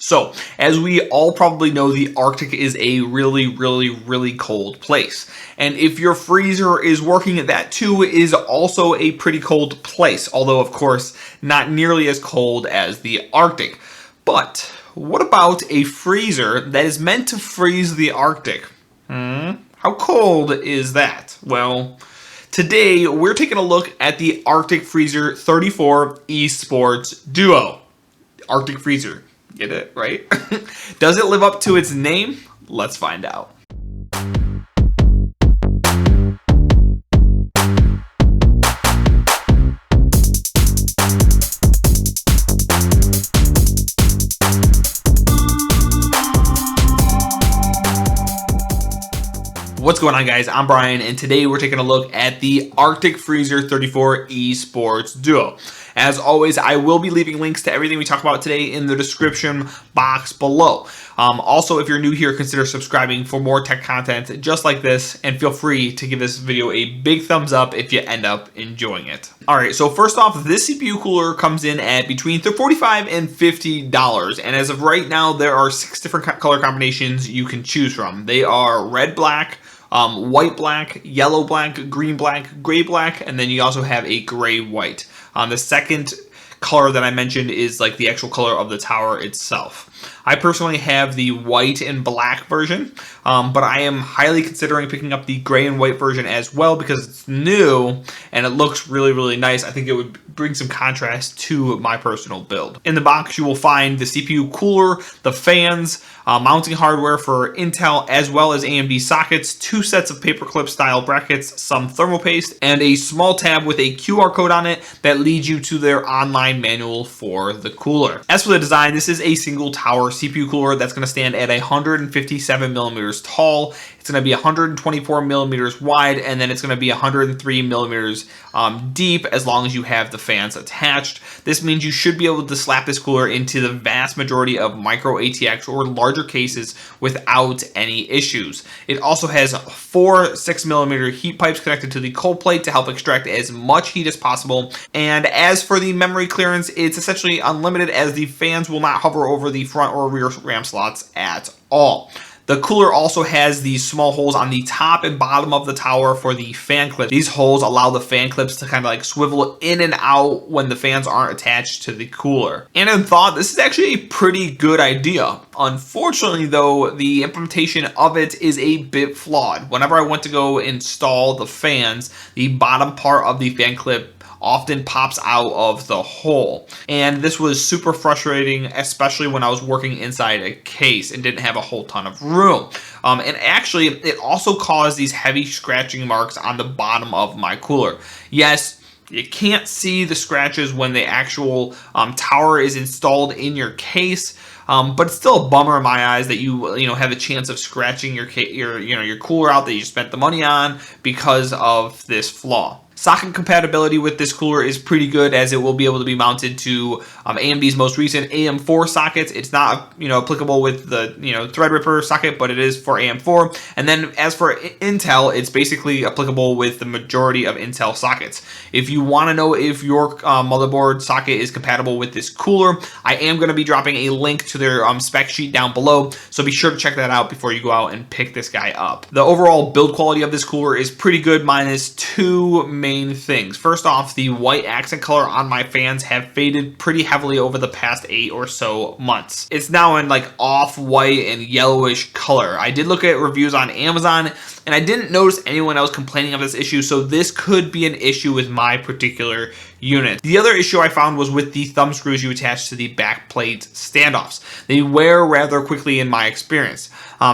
So, as we all probably know, the Arctic is a really cold place. And if your freezer is working, that too is also a pretty cold place. Although, of course, not nearly as cold as the Arctic. But what about a freezer that is meant to freeze the Arctic? How cold is that? Well, today we're taking a look at the Arctic Freezer 34 eSports Duo. Arctic Freezer. Get it, right? Does it live up to its name? Let's find out. What's going on, guys? I'm Brian, and today we're taking a look at the Arctic Freezer 34 eSports Duo. As always, I will be leaving links to everything we talk about today in the description box below. Also, if you're new here, consider subscribing for more tech content just like this, and feel free to give this video a big thumbs up if you end up enjoying it. Alright, so first off, this CPU cooler comes in at between $45 and $50, and as of right now, there are 6 different color combinations you can choose from. They are red, black, white black, yellow black, green black, gray black, and then you also have a gray white. The second color that I mentioned is like the actual color of the tower itself. I personally have the white and black version, but I am highly considering picking up the gray and white version as well because it's new and it looks really nice. I think it would bring some contrast to my personal build. In the box, you will find the CPU cooler, the fans, mounting hardware for Intel as well as AMD sockets, 2 sets of paperclip style brackets, some thermal paste, and a small tab with a QR code on it that leads you to their online manual for the cooler. As for the design, this is a single tower CPU cooler that's going to stand at 157 millimeters tall. It's going to be 124 millimeters wide, and then it's going to be 103 millimeters deep as long as you have the fans attached. This means you should be able to slap this cooler into the vast majority of micro ATX or larger cases without any issues. It also has 4 6mm heat pipes connected to the cold plate to help extract as much heat as possible. And as for the memory clearance, it's essentially unlimited as the fans will not hover over the front or rear RAM slots at all. The cooler also has these small holes on the top and bottom of the tower for the fan clips. These holes allow the fan clips to kind of like swivel in and out when the fans aren't attached to the cooler. And in thought, this is actually a pretty good idea. Unfortunately though, the implementation of it is a bit flawed. Whenever I went to go install the fans, the bottom part of the fan clip often pops out of the hole, and this was super frustrating, especially when I was working inside a case and didn't have a whole ton of room. And actually it also caused these heavy scratching marks on the bottom of my cooler. Yes, you can't see the scratches when the actual tower is installed in your case, but it's still a bummer in my eyes that you have a chance of scratching your cooler out that you spent the money on because of this flaw. Socket compatibility with this cooler is pretty good, as it will be able to be mounted to AMD's most recent AM4 sockets. It's not applicable with the Threadripper socket, but it is for AM4. And then as for Intel, it's basically applicable with the majority of Intel sockets. If you want to know if your motherboard socket is compatible with this cooler, I am going to be dropping a link to their spec sheet down below, so be sure to check that out before you go out and pick this guy up. The overall build quality of this cooler is pretty good, minus 2 main things. First off, the white accent color on my fans have faded pretty heavily over the past 8 or so months. It's now in like off-white and yellowish color. I did look at reviews on Amazon and I didn't notice anyone else complaining of this issue, so this could be an issue with my particular unit. The other issue I found was with the thumb screws you attach to the back plate standoffs. They wear rather quickly in my experience.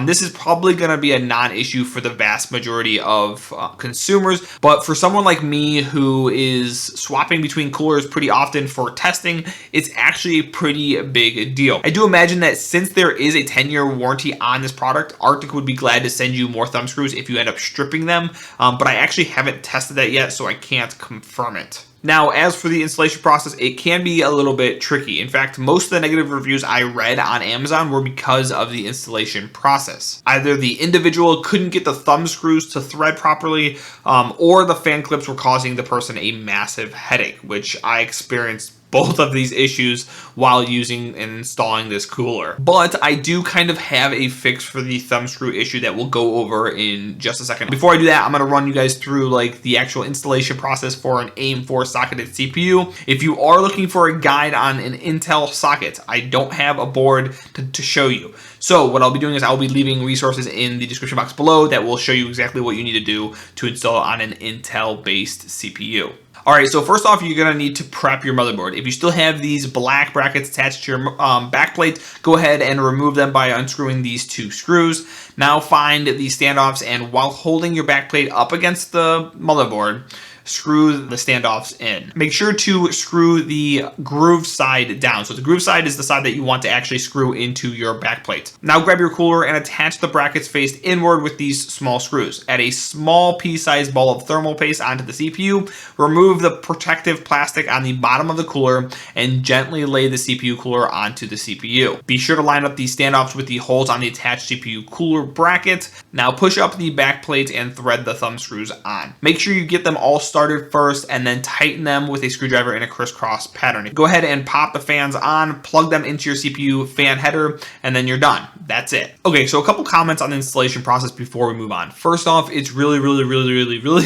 This is probably going to be a non-issue for the vast majority of consumers, but for someone like me who is swapping between coolers pretty often for testing, it's actually a pretty big deal. I do imagine that since there is a 10-year warranty on this product, Arctic would be glad to send you more thumb screws if you end up stripping them, but I actually haven't tested that yet, so I can't confirm it. Now, as for the installation process, it can be a little bit tricky. In fact, most of the negative reviews I read on Amazon were because of the installation process. Either the individual couldn't get the thumb screws to thread properly, or the fan clips were causing the person a massive headache, which I experienced both of these issues while using and installing this cooler. But I do kind of have a fix for the thumb screw issue that we'll go over in just a second. Before I do that, I'm going to run you guys through like the actual installation process for an AIM-4 socketed CPU. If you are looking for a guide on an Intel socket, I don't have a board to show you. So what I'll be doing is I'll be leaving resources in the description box below that will show you exactly what you need to do to install on an Intel-based CPU. All right, so first off, you're gonna need to prep your motherboard. If you still have these black brackets attached to your backplate, go ahead and remove them by unscrewing these two screws. Now find the standoffs, and while holding your backplate up against the motherboard, screw the standoffs in. Make sure to screw the groove side down. So the groove side is the side that you want to actually screw into your backplate. Now grab your cooler and attach the brackets faced inward with these small screws. Add a small pea-sized ball of thermal paste onto the CPU. Remove the protective plastic on the bottom of the cooler and gently lay the CPU cooler onto the CPU. Be sure to line up these standoffs with the holes on the attached CPU cooler bracket. Now push up the backplate and thread the thumb screws on. Make sure you get them all started first and then tighten them with a screwdriver in a crisscross pattern. Go ahead and pop the fans on, plug them into your CPU fan header, and then you're done. That's it. Okay, so a couple comments on the installation process before we move on. First off, it's really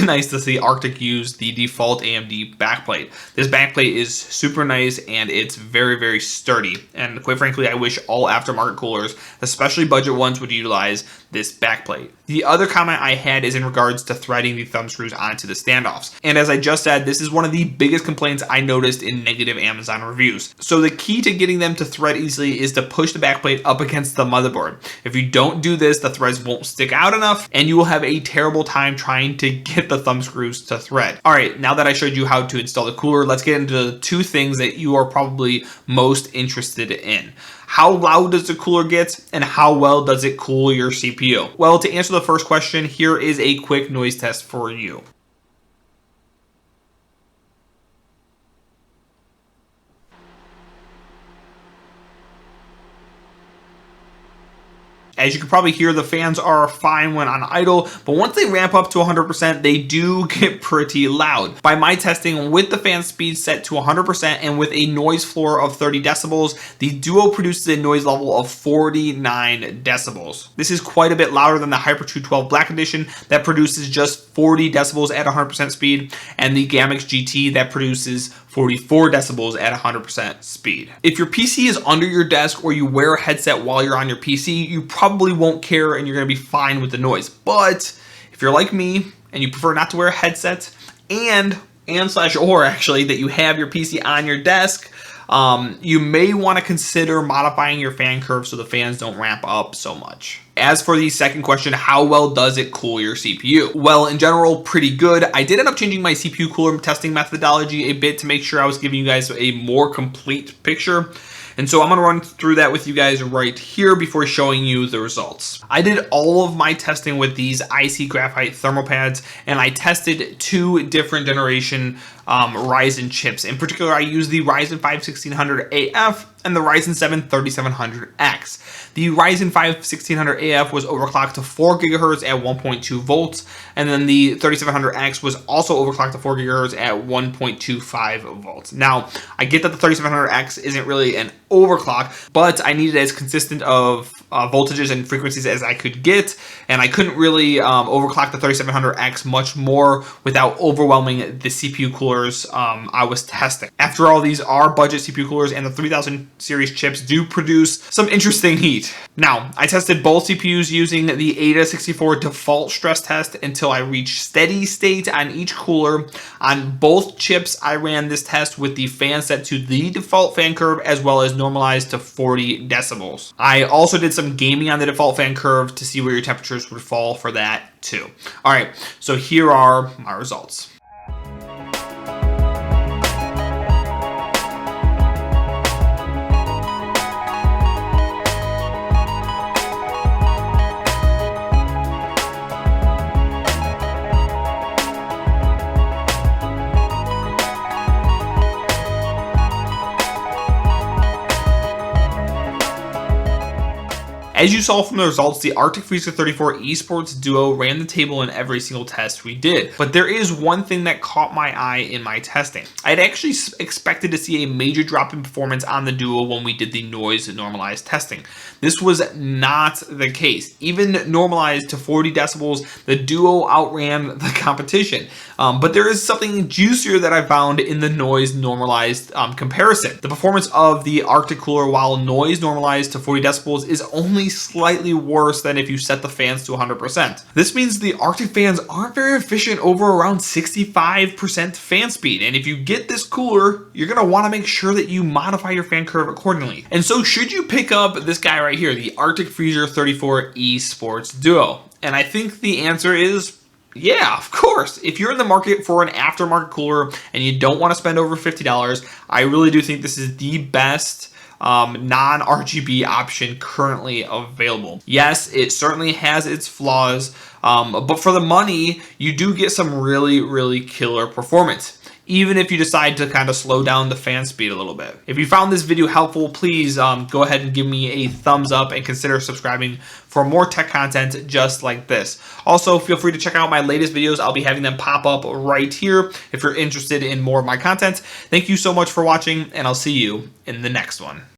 nice to see Arctic use the default AMD backplate. This backplate is super nice and it's very sturdy. And quite frankly, I wish all aftermarket coolers, especially budget ones, would utilize this backplate. The other comment I had is in regards to threading the thumb screws onto the standoffs. And as I just said, this is one of the biggest complaints I noticed in negative Amazon reviews. So the key to getting them to thread easily is to push the backplate up against the motherboard. If you don't do this, the threads won't stick out enough and you will have a terrible time trying to get the thumb screws to thread. All right, now that I showed you how to install the cooler, let's get into the two things that you are probably most interested in. How loud does the cooler get and how well does it cool your CPU? Well, to answer the first question, here is a quick noise test for you. As you can probably hear, the fans are fine when on idle, but once they ramp up to 100%, they do get pretty loud. By my testing, with the fan speed set to 100% and with a noise floor of 30 decibels, the Duo produces a noise level of 49 decibels. This is quite a bit louder than the Hyper 212 Black Edition that produces just 40 decibels at 100% speed, and the Gamix GT that produces 44 decibels at 100% speed. If your PC is under your desk or you wear a headset while you're on your PC, you probably won't care and you're gonna be fine with the noise. But if you're like me and you prefer not to wear a headset or actually that you have your PC on your desk, you may want to consider modifying your fan curve so the fans don't ramp up so much. As for the second question, how well does it cool your CPU? Well, in general, pretty good. I did end up changing my CPU cooler testing methodology a bit to make sure I was giving you guys a more complete picture. And so I'm going to run through that with you guys right here before showing you the results. I did all of my testing with these IC Graphite thermal pads, and I tested two different generation Ryzen chips. In particular, I used the Ryzen 5 1600AF and the Ryzen 7 3700X. The Ryzen 5 1600AF was overclocked to 4 GHz at 1.2 volts, and then the 3700X was also overclocked to 4 GHz at 1.25 volts. Now, I get that the 3700X isn't really an overclock, but I needed as consistent of voltages and frequencies as I could get, and I couldn't really overclock the 3700X much more without overwhelming the CPU coolers I was testing. After all, these are budget CPU coolers, and the 3000 series chips do produce some interesting heat. Now, I tested both CPUs using the AIDA64 default stress test until I reached steady state on each cooler. On both chips, I ran this test with the fan set to the default fan curve as well as normalized to 40 decibels. I also did some gaming on the default fan curve to see where your temperatures would fall for that too. All right, so here are my results. As you saw from the results, the Arctic Freezer 34 eSports Duo ran the table in every single test we did. But there is one thing that caught my eye in my testing. I had actually expected to see a major drop in performance on the Duo when we did the noise normalized testing. This was not the case. Even normalized to 40 decibels, the Duo outran the competition. But there is something juicier that I found in the noise normalized comparison. The performance of the Arctic cooler while noise normalized to 40 decibels is only slightly worse than if you set the fans to 100%. This means the Arctic fans aren't very efficient over around 65% fan speed. And if you get this cooler, you're going to want to make sure that you modify your fan curve accordingly. And so should you pick up this guy right here, the Arctic Freezer 34 eSports Duo? And I think the answer is yeah, of course. If you're in the market for an aftermarket cooler and you don't want to spend over $50, I really do think this is the best non-RGB option currently available. Yes, it certainly has its flaws, but for the money, you do get some really killer performance, even if you decide to kind of slow down the fan speed a little bit. If you found this video helpful, please go ahead and give me a thumbs up and consider subscribing for more tech content just like this. Also, feel free to check out my latest videos. I'll be having them pop up right here if you're interested in more of my content. Thank you so much for watching, and I'll see you in the next one.